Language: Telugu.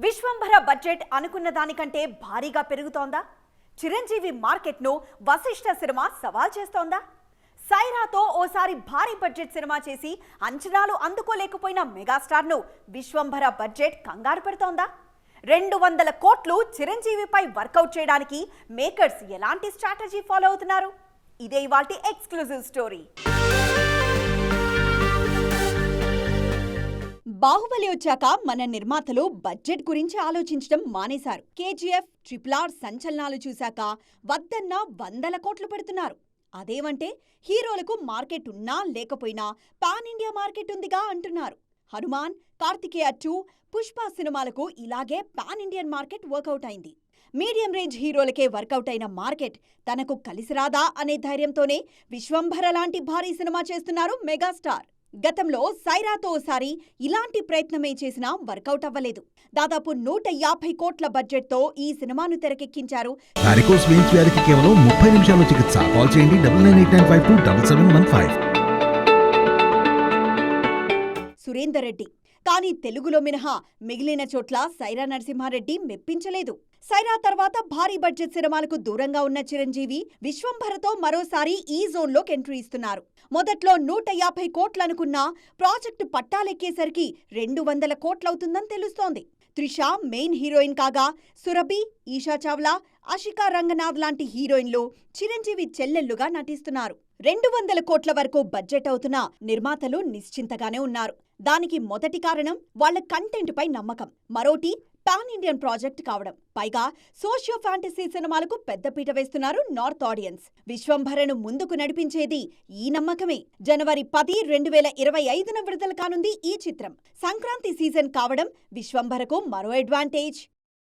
విశ్వంభర బడ్జెట్ అనుకున్న దానికంటే భారీగా పెరుగుతోందా? చిరంజీవి మార్కెట్ను వశిష్ఠ సినిమా సవాల్ చేస్తోందా? సైరాతో ఓసారి భారీ బడ్జెట్ సినిమా చేసి అంచనాలు అందుకోలేకపోయిన మెగాస్టార్ను విశ్వంభర బడ్జెట్ కంగారు పెడుతోందా? 200 కోట్లు చిరంజీవిపై వర్కౌట్ చేయడానికి మేకర్స్ ఎలాంటి స్ట్రాటజీ ఫాలో అవుతున్నారు? ఇదే ఇవాల్టి ఎక్స్క్లూజివ్ స్టోరీ. బాహుబలి వచ్చాక మన నిర్మాతలు బడ్జెట్ గురించి ఆలోచించడం మానేశారు. కేజీఎఫ్, RRR సంచలనాలు చూశాక వద్దన్న 100 కోట్లు పెడుతున్నారు. అదేమంటే హీరోలకు మార్కెట్ ఉన్నా లేకపోయినా పాన్ ఇండియా మార్కెట్ ఉందిగా అంటున్నారు. హనుమాన్, కార్తికేయ 2, పుష్ప సినిమాలకు ఇలాగే పాన్ ఇండియన్ మార్కెట్ వర్కౌట్ అయింది. మీడియం రేంజ్ హీరోలకే వర్కౌట్ అయిన మార్కెట్ తనకు కలిసిరాదా అనే ధైర్యంతోనే విశ్వంభర లాంటి భారీ సినిమా చేస్తున్నారు మెగాస్టార్. గతంలో సైరాతో ఓసారి ఇలాంటి ప్రయత్నమే చేసినా వర్కౌట్ అవ్వలేదు. దాదాపు 150 కోట్ల బడ్జెట్తో ఈ సినిమాను తెరకెక్కించారు. వారికోస్ వెయిన్స్ వ్యాధికి కేవలం 30 నిమిషాల్లో చికిత్స. కాల్ చేయండి 9989527715. సురేందర్ రెడ్డి. కానీ తెలుగులో మినహా మిగిలిన చోట్ల సైరా నరసింహారెడ్డి మెప్పించలేదు. సైరా తర్వాత భారీ బడ్జెట్ సినిమాలకు దూరంగా ఉన్న చిరంజీవి విశ్వంభరతో మరోసారి ఈ జోన్లోకి ఎంట్రీ ఇస్తున్నారు. మొదట్లో 150 కోట్లనుకున్న ప్రాజెక్టు పట్టాలెక్కేసరికి 200 కోట్లవుతుందని తెలుస్తోంది. త్రిష మెయిన్ హీరోయిన్ కాగా సురభి, ఈషా చావ్లా, అషికా రంగనాథ్ లాంటి హీరోయిన్లు చిరంజీవి చెల్లెళ్లుగా నటిస్తున్నారు. 200 కోట్ల వరకు బడ్జెట్ అవుతున్నా నిర్మాతలు నిశ్చింతగానే ఉన్నారు. దానికి మొదటి కారణం వాళ్ల కంటెంట్పై నమ్మకం, మరోటి పాన్ ఇండియన్ ప్రాజెక్ట్ కావడం. పైగా సోషియో ఫ్యాంటసీ సినిమాలకు పెద్దపీట వేస్తున్నారు నార్త్ ఆడియన్స్. విశ్వంభరను ముందుకు నడిపించేది ఈ నమ్మకమే. జనవరి 10, 2025న విడుదల కానుంది ఈ చిత్రం. సంక్రాంతి సీజన్ కావడం విశ్వంభరకు మరో అడ్వాంటేజ్.